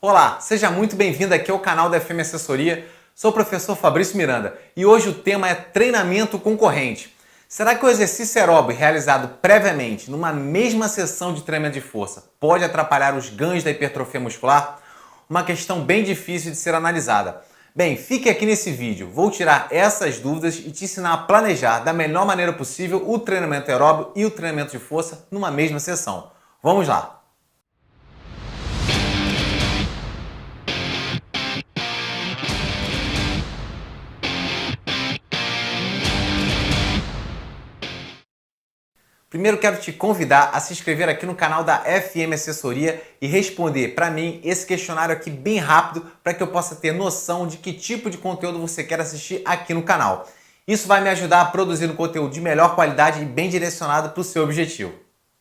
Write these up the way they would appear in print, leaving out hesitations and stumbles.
Olá, seja muito bem-vindo aqui ao canal da FM Assessoria. Sou o professor Fabrício Miranda e hoje o tema é treinamento concorrente. Será que o exercício aeróbio realizado previamente numa mesma sessão de treinamento de força pode atrapalhar os ganhos da hipertrofia muscular? Uma questão bem difícil de ser analisada. Bem, fique aqui nesse vídeo, vou tirar essas dúvidas e te ensinar a planejar da melhor maneira possível o treinamento aeróbio e o treinamento de força numa mesma sessão. Vamos lá! Primeiro quero te convidar a se inscrever aqui no canal da FM Assessoria e responder para mim esse questionário aqui bem rápido para que eu possa ter noção de que tipo de conteúdo você quer assistir aqui no canal. Isso vai me ajudar a produzir um conteúdo de melhor qualidade e bem direcionado para o seu objetivo.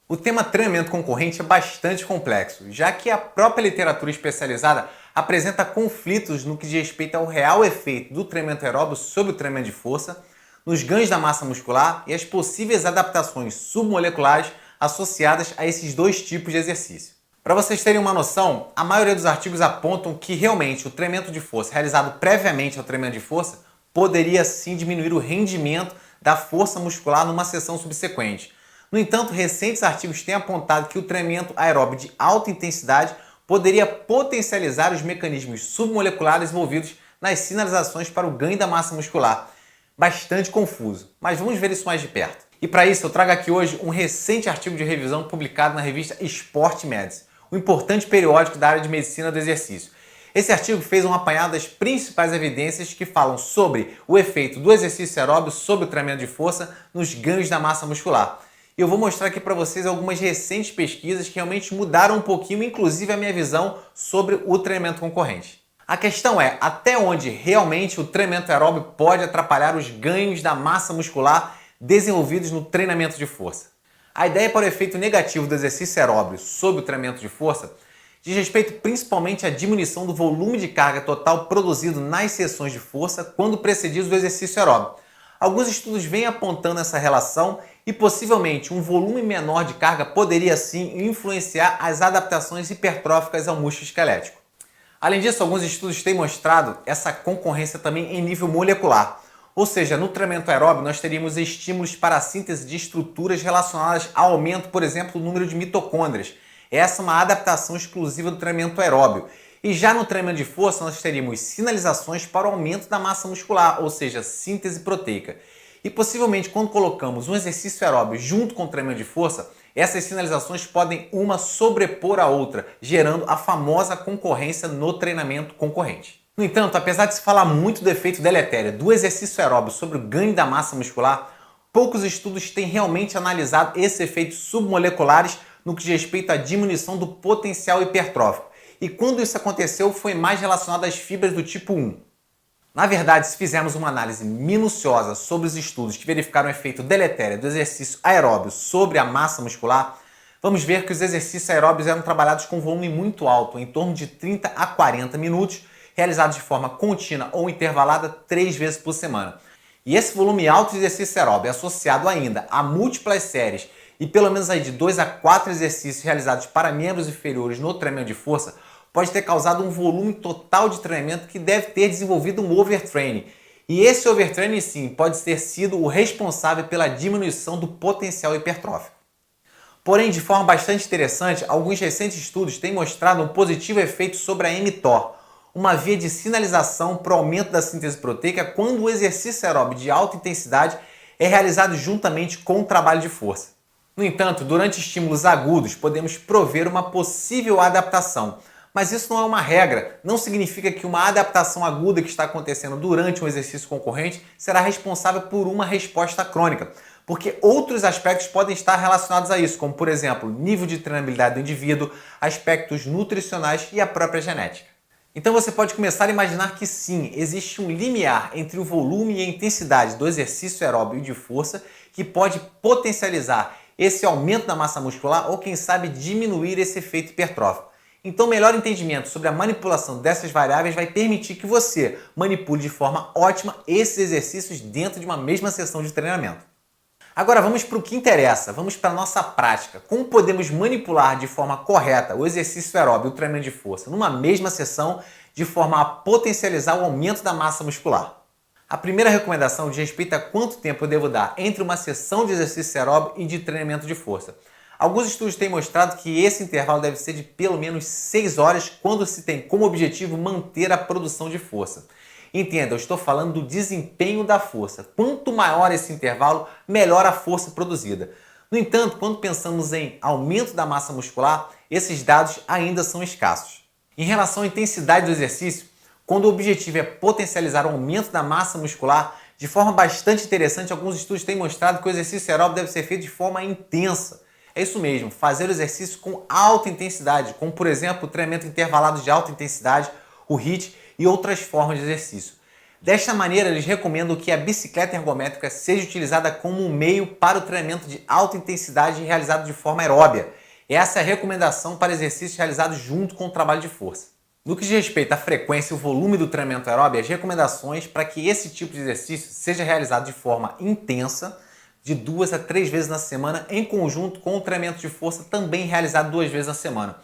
O tema treinamento concorrente é bastante complexo, já que a própria literatura especializada apresenta conflitos no que diz respeito ao real efeito do treinamento aeróbio sobre o treinamento de força, nos ganhos da massa muscular e as possíveis adaptações submoleculares associadas a esses dois tipos de exercício. Para vocês terem uma noção, a maioria dos artigos apontam que realmente o treinamento de força realizado previamente ao treinamento de força poderia sim diminuir o rendimento da força muscular numa sessão subsequente. No entanto, recentes artigos têm apontado que o treinamento aeróbio de alta intensidade poderia potencializar os mecanismos submoleculares envolvidos nas sinalizações para o ganho da massa muscular. Bastante confuso, mas vamos ver isso mais de perto. E para isso eu trago aqui hoje um recente artigo de revisão publicado na revista Sport Medicine, um importante periódico da área de medicina do exercício. Esse artigo fez um apanhado das principais evidências que falam sobre o efeito do exercício aeróbio sobre o treinamento de força nos ganhos da massa muscular. E eu vou mostrar aqui para vocês algumas recentes pesquisas que realmente mudaram um pouquinho, inclusive a minha visão sobre o treinamento concorrente. A questão é até onde realmente o treinamento aeróbio pode atrapalhar os ganhos da massa muscular desenvolvidos no treinamento de força. A ideia para o efeito negativo do exercício aeróbio sobre o treinamento de força diz respeito principalmente à diminuição do volume de carga total produzido nas sessões de força quando precedidos do exercício aeróbio. Alguns estudos vêm apontando essa relação e possivelmente um volume menor de carga poderia sim influenciar as adaptações hipertróficas ao músculo esquelético. Além disso, alguns estudos têm mostrado essa concorrência também em nível molecular. Ou seja, no treinamento aeróbio nós teríamos estímulos para a síntese de estruturas relacionadas ao aumento, por exemplo, do número de mitocôndrias. Essa é uma adaptação exclusiva do treinamento aeróbio. E já no treinamento de força nós teríamos sinalizações para o aumento da massa muscular, ou seja, síntese proteica. E possivelmente quando colocamos um exercício aeróbio junto com o treinamento de força, essas sinalizações podem uma sobrepor a outra, gerando a famosa concorrência no treinamento concorrente. No entanto, apesar de se falar muito do efeito deletério do exercício aeróbio sobre o ganho da massa muscular, poucos estudos têm realmente analisado esses efeitos submoleculares no que diz respeito à diminuição do potencial hipertrófico. E quando isso aconteceu, foi mais relacionado às fibras do tipo 1. Na verdade, se fizermos uma análise minuciosa sobre os estudos que verificaram o efeito deletério do exercício aeróbio sobre a massa muscular, vamos ver que os exercícios aeróbios eram trabalhados com volume muito alto, em torno de 30 a 40 minutos, realizados de forma contínua ou intervalada 3 vezes por semana. E esse volume alto de exercício aeróbio associado ainda a múltiplas séries e pelo menos aí de 2 a 4 exercícios realizados para membros inferiores no treinamento de força, pode ter causado um volume total de treinamento que deve ter desenvolvido um overtraining. E esse overtraining sim pode ter sido o responsável pela diminuição do potencial hipertrófico. Porém, de forma bastante interessante, alguns recentes estudos têm mostrado um positivo efeito sobre a mTOR, uma via de sinalização para o aumento da síntese proteica quando o exercício aeróbio de alta intensidade é realizado juntamente com o trabalho de força. No entanto, durante estímulos agudos podemos prover uma possível adaptação. Mas isso não é uma regra, não significa que uma adaptação aguda que está acontecendo durante um exercício concorrente será responsável por uma resposta crônica, porque outros aspectos podem estar relacionados a isso, como por exemplo, nível de treinabilidade do indivíduo, aspectos nutricionais e a própria genética. Então você pode começar a imaginar que sim, existe um limiar entre o volume e a intensidade do exercício aeróbio de força que pode potencializar esse aumento da massa muscular ou quem sabe diminuir esse efeito hipertrófico. Então, o melhor entendimento sobre a manipulação dessas variáveis vai permitir que você manipule de forma ótima esses exercícios dentro de uma mesma sessão de treinamento. Agora vamos para o que interessa, vamos para a nossa prática. Como podemos manipular de forma correta o exercício aeróbio e o treinamento de força numa mesma sessão de forma a potencializar o aumento da massa muscular? A primeira recomendação diz respeito a quanto tempo eu devo dar entre uma sessão de exercício aeróbio e de treinamento de força. Alguns estudos têm mostrado que esse intervalo deve ser de pelo menos 6 horas quando se tem como objetivo manter a produção de força. Entenda, eu estou falando do desempenho da força. Quanto maior esse intervalo, melhor a força produzida. No entanto, quando pensamos em aumento da massa muscular, esses dados ainda são escassos. Em relação à intensidade do exercício, quando o objetivo é potencializar o aumento da massa muscular, de forma bastante interessante, alguns estudos têm mostrado que o exercício aeróbico deve ser feito de forma intensa. É isso mesmo, fazer o exercício com alta intensidade, como por exemplo o treinamento intervalado de alta intensidade, o HIIT e outras formas de exercício. Desta maneira, eles recomendam que a bicicleta ergométrica seja utilizada como um meio para o treinamento de alta intensidade realizado de forma aeróbia. Essa é a recomendação para exercícios realizados junto com o trabalho de força. No que diz respeito à frequência e o volume do treinamento aeróbio, as recomendações para que esse tipo de exercício seja realizado de forma intensa, de 2 a 3 vezes na semana, em conjunto com o treinamento de força também realizado 2 vezes na semana.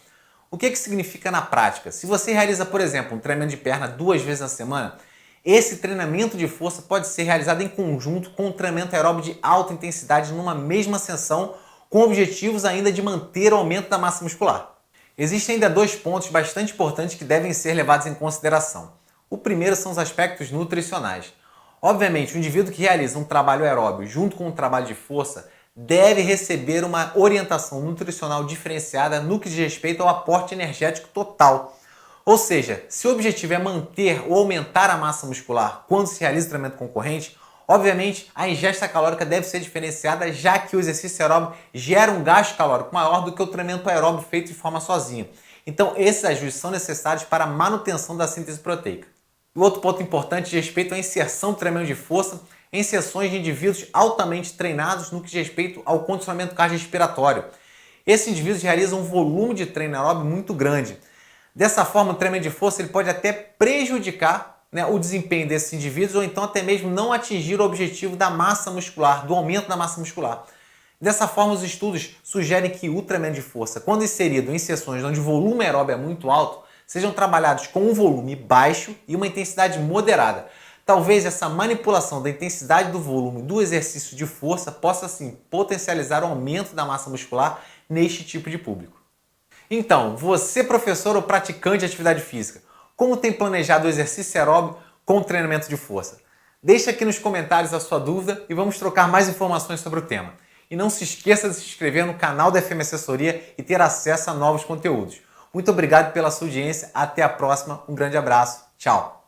O que significa na prática? Se você realiza, por exemplo, um treinamento de perna 2 vezes na semana, esse treinamento de força pode ser realizado em conjunto com o treinamento aeróbio de alta intensidade numa mesma sessão, com objetivos ainda de manter o aumento da massa muscular. Existem ainda 2 pontos bastante importantes que devem ser levados em consideração. O primeiro são os aspectos nutricionais. Obviamente, o indivíduo que realiza um trabalho aeróbio junto com um trabalho de força deve receber uma orientação nutricional diferenciada no que diz respeito ao aporte energético total. Ou seja, se o objetivo é manter ou aumentar a massa muscular quando se realiza o treinamento concorrente, obviamente a ingesta calórica deve ser diferenciada, já que o exercício aeróbio gera um gasto calórico maior do que o treinamento aeróbio feito de forma sozinha. Então esses ajustes são necessários para a manutenção da síntese proteica. O outro ponto importante diz respeito à inserção do treinamento de força em sessões de indivíduos altamente treinados no que diz respeito ao condicionamento cardiorrespiratório. Esses indivíduos realizam um volume de treino aeróbio muito grande. Dessa forma, o treinamento de força ele pode até prejudicar, o desempenho desses indivíduos ou então até mesmo não atingir o objetivo da massa muscular, do aumento da massa muscular. Dessa forma, os estudos sugerem que o treinamento de força, quando inserido em sessões onde o volume aeróbio é muito alto, sejam trabalhados com um volume baixo e uma intensidade moderada. Talvez essa manipulação da intensidade do volume do exercício de força possa, sim, potencializar o aumento da massa muscular neste tipo de público. Então, você professor ou praticante de atividade física, como tem planejado o exercício aeróbio com o treinamento de força? Deixe aqui nos comentários a sua dúvida e vamos trocar mais informações sobre o tema. E não se esqueça de se inscrever no canal da FM Assessoria e ter acesso a novos conteúdos. Muito obrigado pela sua audiência, até a próxima, um grande abraço, tchau!